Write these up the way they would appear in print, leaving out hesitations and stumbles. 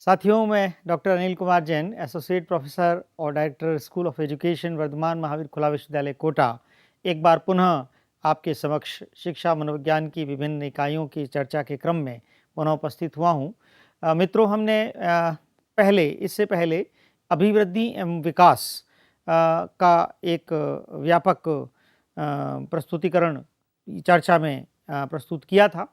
साथियों, मैं doctor Anil Kumar Jain, associate professor और director school of education Vardhman Mahaveer खुला विश्वविद्यालय कोटा, एक बार पुनः आपके समक्ष शिक्षा मनोविज्ञान की विभिन्न इकाइयों की चर्चा के क्रम में पुनः उपस्थित हुआ हूँ। मित्रों, हमने इससे पहले अभिवृद्धि एवं विकास का एक व्यापक प्रस्तुतिकरण चर्चा में प्रस्तुत किया था।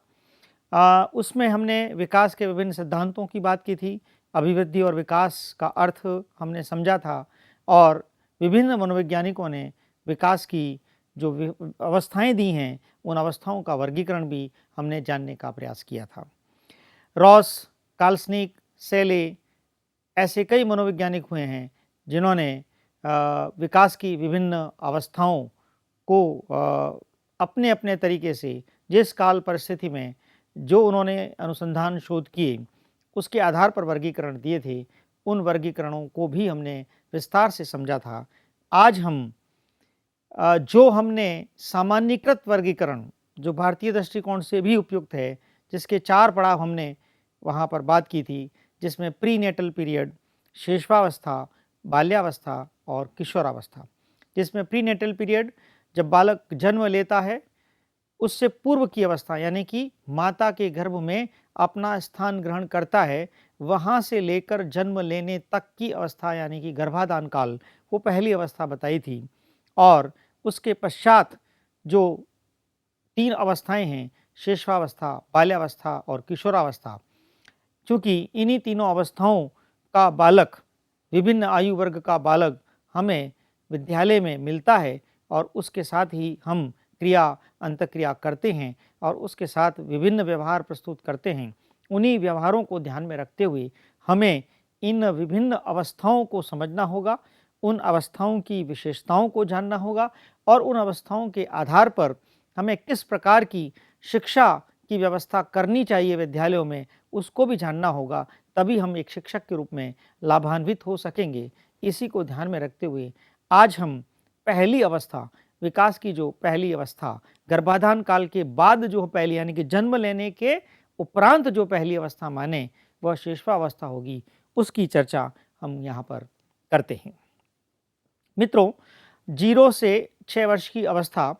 उसमें हमने विकास के विभिन्न सिद्धांतों की बात की थी, अभिवृद्धि और विकास का अर्थ हमने समझा था और विभिन्न मनोवैज्ञानिकों ने विकास की जो अवस्थाएं दी हैं, उन अवस्थाओं का वर्गीकरण भी हमने जानने का प्रयास किया था। रॉस, काल्सनिक, सेले ऐसे कई मनोवैज्ञानिक हुए हैं जिन्होंने विकास की विभिन्न अवस्थाओं को अपने अपने तरीके से जिस काल परिस्थिति में जो उन्होंने अनुसंधान शोध किए उसके आधार पर वर्गीकरण दिए थे, उन वर्गीकरणों को भी हमने विस्तार से समझा था। आज हम जो हमने सामान्यीकृत वर्गीकरण, जो भारतीय दृष्टिकोण से भी उपयुक्त है, जिसके 4 पड़ाव हमने वहाँ पर बात की थी, जिसमें प्रीनेटल पीरियड, शिशुवावस्था, बाल्यावस्था और किशोरावस्था। जिसमें प्रीनेटल पीरियड जब बालक जन्म लेता है उससे पूर्व की अवस्था, यानी कि माता के गर्भ में अपना स्थान ग्रहण करता है, वहाँ से लेकर जन्म लेने तक की अवस्था यानी कि गर्भाधान काल, वो पहली अवस्था बताई थी। और उसके पश्चात जो 3 अवस्थाएं हैं, शिशुवावस्था, बाल्यावस्था और किशोरावस्था, चूँकि इन्हीं तीनों अवस्थाओं का बालक, विभिन्न आयु वर्ग का बालक हमें विद्यालय में मिलता है और उसके साथ ही हम क्रिया अंतःक्रिया करते हैं और उसके साथ विभिन्न व्यवहार प्रस्तुत करते हैं। उन्हीं व्यवहारों को ध्यान में रखते हुए हमें इन विभिन्न अवस्थाओं को समझना होगा, उन अवस्थाओं की विशेषताओं को जानना होगा और उन अवस्थाओं के आधार पर हमें किस प्रकार की शिक्षा की व्यवस्था करनी चाहिए विद्यालयों में, उसको भी जानना होगा। तभी हम एक शिक्षक के रूप में लाभान्वित हो सकेंगे। इसी को ध्यान में रखते हुए आज हम पहली अवस्था, विकास की जो पहली अवस्था, गर्भाधान काल के बाद जो पहली यानी कि जन्म लेने के उपरांत जो पहली अवस्था माने, वह शिशुवावस्था होगी, उसकी चर्चा हम यहाँ पर करते हैं। मित्रों, 0 से 6 वर्ष की अवस्था,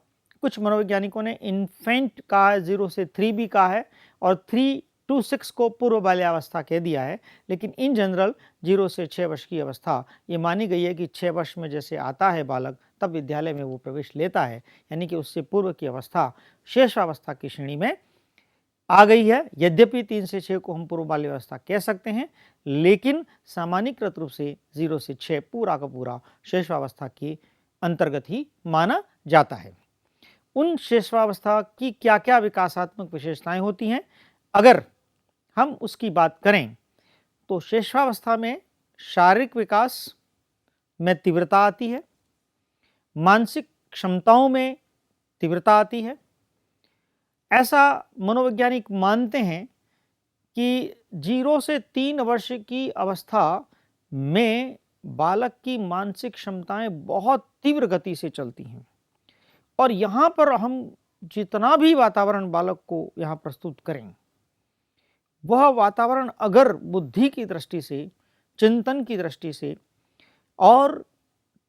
कुछ मनोवैज्ञानिकों ने इन्फेंट कहा है, 0 से 3 भी कहा है और 3 to 6 को पूर्व बाल्यावस्था कह दिया है, लेकिन इन जनरल 0 से 6 वर्ष की अवस्था ये मानी गई है कि 6 वर्ष में जैसे आता है बालक, तब विद्यालय में वो प्रवेश लेता है, यानी कि उससे पूर्व की अवस्था शेषावस्था की श्रेणी में आ गई है। यद्यपि 3 से 6 को हम पूर्व बाल्यावस्था कह सकते हैं, लेकिन सामान्यीकृत रूप से 0 से 6 पूरा का पूरा शेषावस्था के अंतर्गत ही माना जाता है। उन शेषावस्था की क्या क्या विकासात्मक विशेषताएं होती हैं, अगर हम उसकी बात करें तो शेषावस्था में शारीरिक विकास में तीव्रता आती है, मानसिक क्षमताओं में तीव्रता आती है। ऐसा मनोवैज्ञानिक मानते हैं कि 0 से 3 वर्ष की अवस्था में बालक की मानसिक क्षमताएं बहुत तीव्र गति से चलती हैं और यहाँ पर हम जितना भी वातावरण बालक को यहाँ प्रस्तुत करें, वह वातावरण अगर बुद्धि की दृष्टि से, चिंतन की दृष्टि से और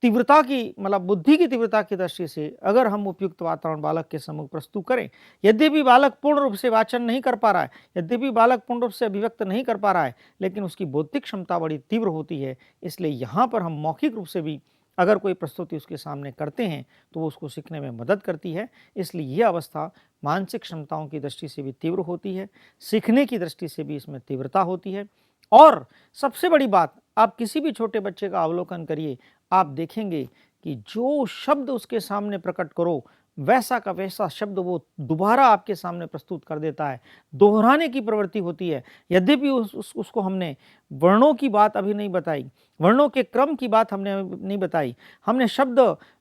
तीव्रता की मतलब बुद्धि की तीव्रता की दृष्टि से अगर हम उपयुक्त वातावरण बालक के सम्मुख प्रस्तुत करें, यद्यपि बालक पूर्ण रूप से वाचन नहीं कर पा रहा है, यद्यपि बालक पूर्ण रूप से अभिव्यक्त नहीं कर पा रहा है, लेकिन उसकी बौद्धिक क्षमता बड़ी तीव्र होती है। इसलिए यहाँ पर हम मौखिक रूप से भी अगर कोई प्रस्तुति उसके सामने करते हैं तो वो उसको सीखने में मदद करती है। इसलिए यह अवस्था मानसिक क्षमताओं की दृष्टि से भी तीव्र होती है, सीखने की दृष्टि से भी इसमें तीव्रता होती है। और सबसे बड़ी बात, आप किसी भी छोटे बच्चे का अवलोकन करिए, आप देखेंगे कि जो शब्द उसके सामने प्रकट करो वैसा का वैसा शब्द वो दोबारा आपके सामने प्रस्तुत कर देता है। दोहराने की प्रवृत्ति होती है। यद्यपि उसको हमने वर्णों की बात अभी नहीं बताई, वर्णों के क्रम की बात हमने नहीं बताई, हमने शब्द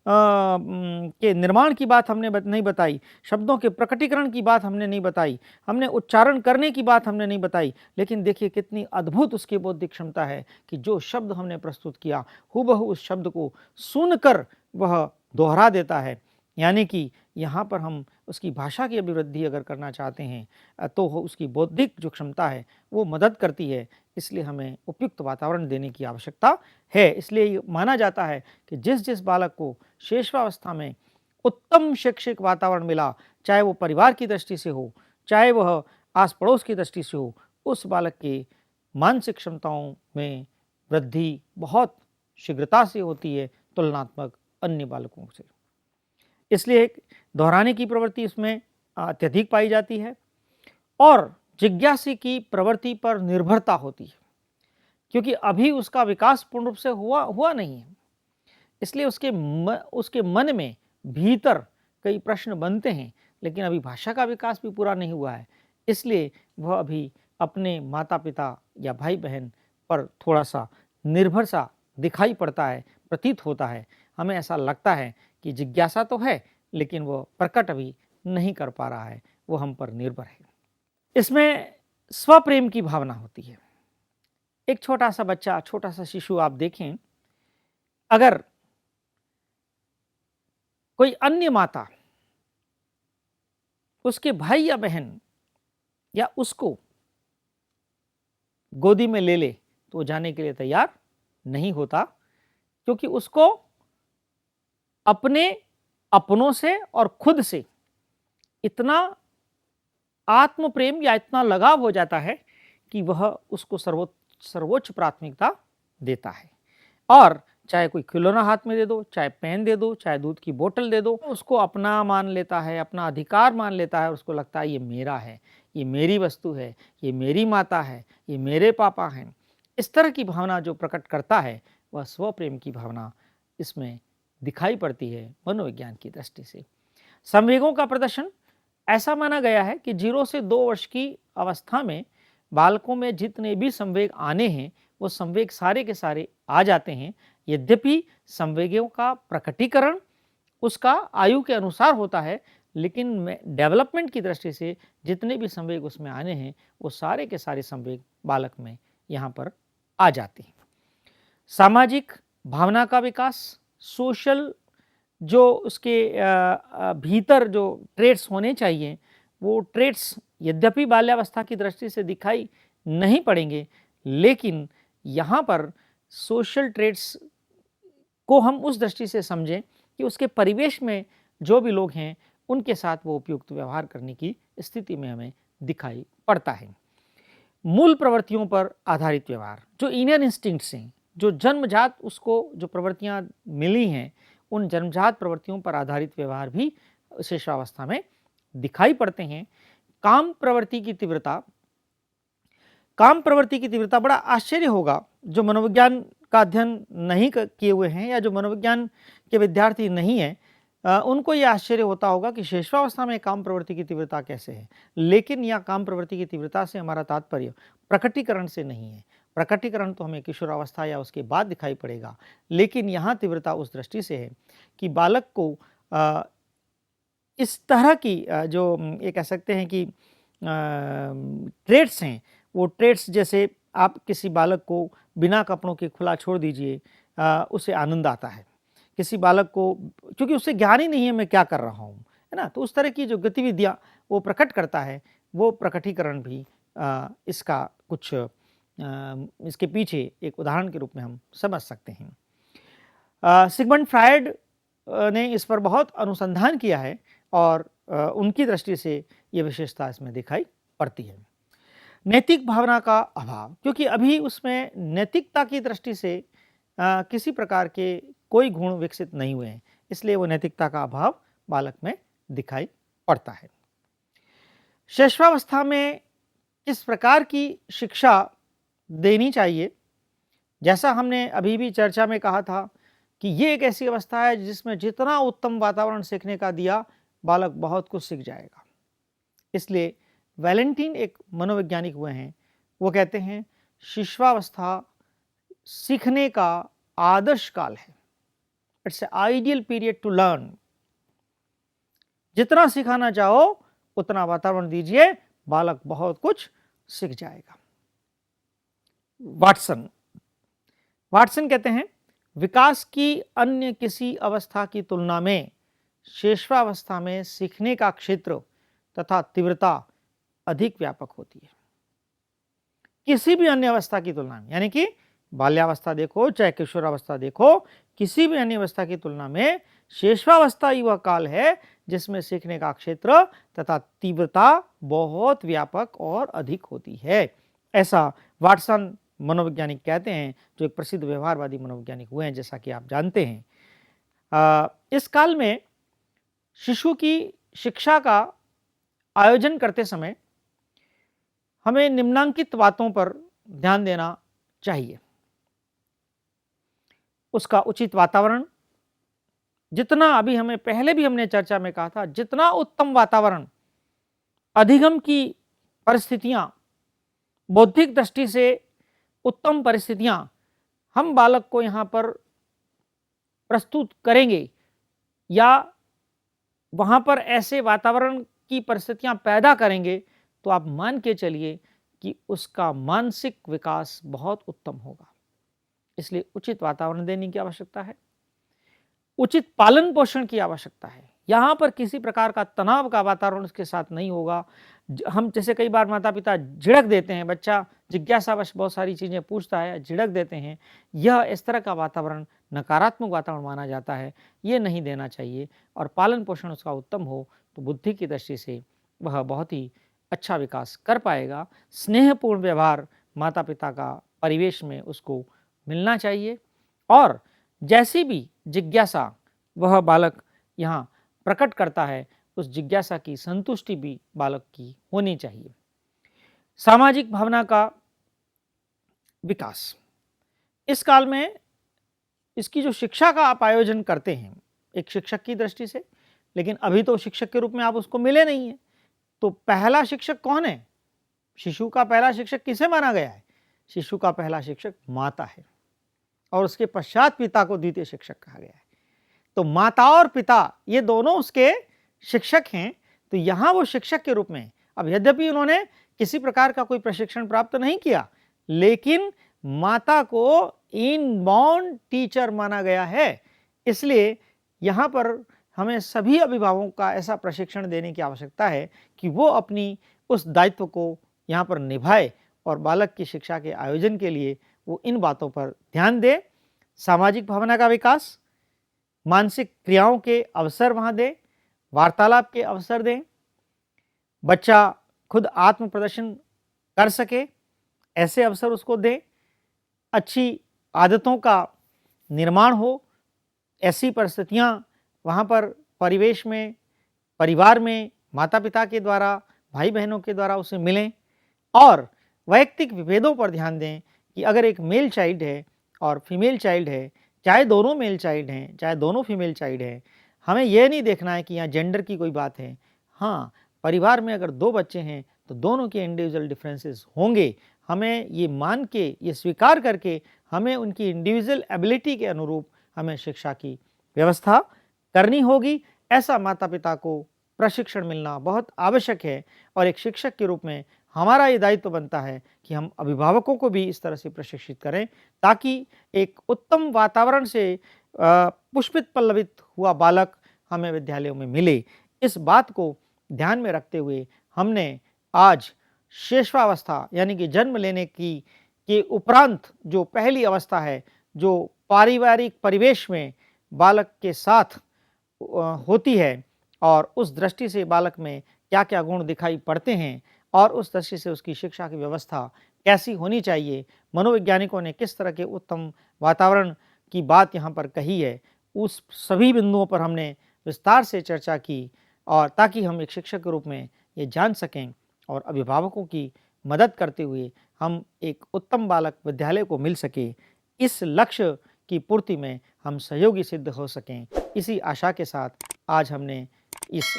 के निर्माण की बात हमने नहीं बताई, शब्दों के प्रकटीकरण की बात हमने नहीं बताई, हमने उच्चारण करने की बात हमने नहीं बताई, लेकिन देखिए कितनी अद्भुत उसकी बौद्धिक क्षमता है कि जो शब्द हमने प्रस्तुत किया हूबहू उस शब्द को सुनकर वह दोहरा देता है। यानी कि यहाँ पर हम उसकी भाषा की अभिवृद्धि अगर करना चाहते हैं तो उसकी बौद्धिक जो क्षमता है वो मदद करती है। इसलिए हमें उपयुक्त वातावरण देने की आवश्यकता है। इसलिए ये माना जाता है कि जिस जिस बालक को शैशवावस्था में उत्तम शैक्षिक वातावरण मिला, चाहे वो परिवार की दृष्टि से हो, चाहे वह आस पड़ोस की दृष्टि से हो, उस बालक के मानसिक क्षमताओं में वृद्धि बहुत शीघ्रता से होती है तुलनात्मक अन्य बालकों से। इसलिए दोहराने की प्रवृत्ति इसमें अत्यधिक पाई जाती है और जिज्ञासी की प्रवृत्ति पर निर्भरता होती है, क्योंकि अभी उसका विकास पूर्ण रूप से हुआ नहीं है। इसलिए उसके मन में भीतर कई प्रश्न बनते हैं, लेकिन अभी भाषा का विकास भी पूरा नहीं हुआ है। इसलिए वह अभी अपने माता पिता या भाई बहन पर थोड़ा सा निर्भर सा दिखाई पड़ता है, प्रतीत होता है। हमें ऐसा लगता है कि जिज्ञासा तो है, लेकिन वो प्रकट अभी नहीं कर पा रहा है, वो हम पर निर्भर है। इसमें स्वप्रेम की भावना होती है। एक छोटा सा बच्चा, छोटा सा शिशु आप देखें, अगर कोई अन्य माता उसके भाई या बहन या उसको गोदी में ले ले तो वो जाने के लिए तैयार नहीं होता, क्योंकि उसको अपने अपनों से और खुद से इतना आत्म प्रेम या इतना लगाव हो जाता है कि वह उसको सर्वोच्च प्राथमिकता देता है। और चाहे कोई खिलौना हाथ में दे दो, चाहे पेन दे दो, चाहे दूध की बोतल दे दो, उसको अपना मान लेता है, अपना अधिकार मान लेता है। उसको लगता है ये मेरा है, ये मेरी वस्तु है, ये मेरी माता है, ये मेरे पापा हैं। इस तरह की भावना जो प्रकट करता है वह स्वप्रेम की भावना इसमें दिखाई पड़ती है मनोविज्ञान की दृष्टि से। संवेगों का प्रदर्शन ऐसा माना गया है कि 0 से 2 वर्ष की अवस्था में बालकों में जितने भी संवेग आने हैं वो संवेग सारे के सारे आ जाते हैं। यद्यपि संवेगों का प्रकटीकरण उसका आयु के अनुसार होता है, लेकिन डेवलपमेंट की दृष्टि से जितने भी संवेग उसमें आने हैं वो सारे के सारे संवेग बालक में यहाँ पर आ जाते हैं। सामाजिक भावना का विकास, सोशल जो उसके भीतर जो ट्रेट्स होने चाहिए वो ट्रेट्स यद्यपि बाल्यावस्था की दृष्टि से दिखाई नहीं पड़ेंगे, लेकिन यहाँ पर सोशल ट्रेट्स को हम उस दृष्टि से समझें कि उसके परिवेश में जो भी लोग हैं उनके साथ वो उपयुक्त व्यवहार करने की स्थिति में हमें दिखाई पड़ता है। मूल प्रवृत्तियों पर आधारित व्यवहार, जो इनर इंस्टिंक्ट्स हैं, जो जन्मजात उसको जो प्रवृत्तियां मिली हैं, उन जन्मजात प्रवृत्तियों पर आधारित व्यवहार भी शैशवावस्था में दिखाई पड़ते हैं। काम प्रवृत्ति की तीव्रता, काम प्रवृत्ति की तीव्रता बड़ा आश्चर्य होगा जो मनोविज्ञान का अध्ययन नहीं किए हुए हैं या जो मनोविज्ञान के विद्यार्थी नहीं हैं, उनको यह आश्चर्य होता होगा कि शैशवावस्था में काम प्रवृत्ति की तीव्रता कैसे है। लेकिन यह काम प्रवृत्ति की तीव्रता से हमारा तात्पर्य प्रकटीकरण से नहीं है। प्रकटीकरण तो हमें किशोरावस्था या उसके बाद दिखाई पड़ेगा, लेकिन यहाँ तीव्रता उस दृष्टि से है कि बालक को इस तरह की जो ये कह सकते हैं कि ट्रेट्स हैं, वो ट्रेट्स जैसे आप किसी बालक को बिना कपड़ों के खुला छोड़ दीजिए, उसे आनंद आता है। किसी बालक को, क्योंकि उसे ज्ञान ही नहीं है मैं क्या कर रहा हूँ, है ना, तो उस तरह की जो गतिविधियाँ वो प्रकट करता है, वो प्रकटीकरण भी इसका कुछ इसके पीछे एक उदाहरण के रूप में हम समझ सकते हैं। सिगमंड फ्रायड ने इस पर बहुत अनुसंधान किया है और उनकी दृष्टि से ये विशेषता इसमें दिखाई पड़ती है। नैतिक भावना का अभाव, क्योंकि अभी उसमें नैतिकता की दृष्टि से किसी प्रकार के कोई गुण विकसित नहीं हुए हैं, इसलिए वो नैतिकता का अभाव बालक में दिखाई पड़ता है। शैशवावस्था में किस प्रकार की शिक्षा देनी चाहिए, जैसा हमने अभी भी चर्चा में कहा था कि ये एक ऐसी अवस्था है जिसमें जितना उत्तम वातावरण सीखने का दिया बालक बहुत कुछ सीख जाएगा। इसलिए वैलेंटीन एक मनोवैज्ञानिक हुए हैं, वो कहते हैं शिशुवावस्था सीखने का आदर्श काल है। It's a ideal period to learn. जितना सिखाना चाहो उतना वातावरण दीजिए, बालक बहुत कुछ सीख जाएगा। वाटसन वाटसन कहते हैं विकास की अन्य किसी अवस्था की तुलना में शिशुवावस्था में सीखने का क्षेत्र तथा तीव्रता अधिक व्यापक होती है। किसी भी अन्य अवस्था की तुलना में, यानी कि बाल्यावस्था देखो चाहे किशोरावस्था देखो, किसी भी अन्य अवस्था की तुलना में शिशुवावस्था ही वह काल है जिसमें सीखने का क्षेत्र तथा तीव्रता बहुत व्यापक और अधिक होती है। ऐसा वाटसन मनोवैज्ञानिक कहते हैं, जो एक प्रसिद्ध व्यवहारवादी मनोवैज्ञानिक हुए हैं, जैसा कि आप जानते हैं। इस काल में शिशु की शिक्षा का आयोजन करते समय हमें निम्नांकित बातों पर ध्यान देना चाहिए। उसका उचित वातावरण, जितना अभी हमें पहले भी हमने चर्चा में कहा था, जितना उत्तम वातावरण, अधिगम की परिस्थितियां, बौद्धिक दृष्टि से उत्तम परिस्थितियां हम बालक को यहाँ पर प्रस्तुत करेंगे या वहाँ पर ऐसे वातावरण की परिस्थितियां पैदा करेंगे, तो आप मान के चलिए कि उसका मानसिक विकास बहुत उत्तम होगा। इसलिए उचित वातावरण देने की आवश्यकता है, उचित पालन पोषण की आवश्यकता है। यहाँ पर किसी प्रकार का तनाव का वातावरण उसके साथ नहीं होगा। हम जैसे कई बार माता पिता झिड़क देते हैं, बच्चा जिज्ञासावश बहुत सारी चीज़ें पूछता है, झिड़क देते हैं, यह इस तरह का वातावरण नकारात्मक वातावरण माना जाता है, ये नहीं देना चाहिए। और पालन पोषण उसका उत्तम हो तो बुद्धि की दृष्टि से वह बहुत ही अच्छा विकास कर पाएगा। स्नेहपूर्ण व्यवहार माता पिता का परिवेश में उसको मिलना चाहिए और जैसी भी जिज्ञासा वह बालक यहाँ प्रकट करता है, उस जिज्ञासा की संतुष्टि भी बालक की होनी चाहिए। सामाजिक भावना का विकास, इस काल में इसकी जो शिक्षा का आप आयोजन करते हैं एक शिक्षक की दृष्टि से, लेकिन अभी तो शिक्षक के रूप में आप उसको मिले नहीं है, तो पहला शिक्षक कौन है? शिशु का पहला शिक्षक किसे माना गया है? शिशु का पहला शिक्षक माता है और उसके पश्चात पिता को द्वितीय शिक्षक कहा गया है। तो माता और पिता ये दोनों उसके शिक्षक हैं। तो यहाँ वो शिक्षक के रूप में, अब यद्यपि उन्होंने किसी प्रकार का कोई प्रशिक्षण प्राप्त नहीं किया, लेकिन माता को इनबॉर्न टीचर माना गया है। इसलिए यहाँ पर हमें सभी अभिभावकों का ऐसा प्रशिक्षण देने की आवश्यकता है कि वो अपनी उस दायित्व को यहाँ पर निभाए और बालक की शिक्षा के आयोजन के लिए वो इन बातों पर ध्यान दे। सामाजिक भावना का विकास, मानसिक क्रियाओं के अवसर वहाँ दे, वार्तालाप के अवसर दें, बच्चा खुद आत्म प्रदर्शन कर सके ऐसे अवसर उसको दें, अच्छी आदतों का निर्माण हो, ऐसी परिस्थितियाँ वहाँ पर परिवेश में, परिवार में माता पिता के द्वारा, भाई बहनों के द्वारा उसे मिलें। और वैयक्तिक विभेदों पर ध्यान दें कि अगर एक मेल चाइल्ड है और फीमेल चाइल्ड है, चाहे दोनों मेल चाइल्ड हैं चाहे दोनों फीमेल चाइल्ड हैं, हमें यह नहीं देखना है कि यहाँ जेंडर की कोई बात है। हाँ, परिवार में अगर दो बच्चे हैं तो दोनों के इंडिविजुअल डिफरेंसेस होंगे। हमें ये मान के, ये स्वीकार करके हमें उनकी इंडिविजुअल एबिलिटी के अनुरूप हमें शिक्षा की व्यवस्था करनी होगी। ऐसा माता पिता को प्रशिक्षण मिलना बहुत आवश्यक है और एक शिक्षक के रूप में हमारा ये दायित्व बनता है कि हम अभिभावकों को भी इस तरह से प्रशिक्षित करें ताकि एक उत्तम वातावरण से पुष्पित पल्लवित हुआ बालक हमें विद्यालयों में मिले। इस बात को ध्यान में रखते हुए हमने आज शिशुवावस्था यानी कि जन्म लेने की के उपरांत जो पहली अवस्था है, जो पारिवारिक परिवेश में बालक के साथ होती है और उस दृष्टि से बालक में क्या क्या गुण दिखाई पड़ते हैं और उस दृष्टि से उसकी शिक्षा की व्यवस्था कैसी होनी चाहिए, मनोवैज्ञानिकों ने किस तरह के उत्तम वातावरण की बात यहाँ पर कही है, उस सभी बिंदुओं पर हमने विस्तार से चर्चा की और ताकि हम एक शिक्षक के रूप में ये जान सकें और अभिभावकों की मदद करते हुए हम एक उत्तम बालक विद्यालय को मिल सके, इस लक्ष्य की पूर्ति में हम सहयोगी सिद्ध हो सकें। इसी आशा के साथ आज हमने इस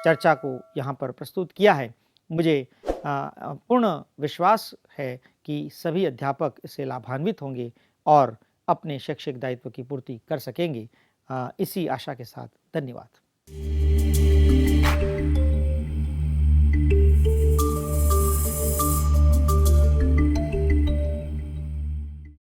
चर्चा को यहाँ पर प्रस्तुत किया है। मुझे पूर्ण विश्वास है कि सभी अध्यापक इससे लाभान्वित होंगे और अपने शैक्षिक दायित्व की पूर्ति कर सकेंगे। इसी आशा के साथ धन्यवाद।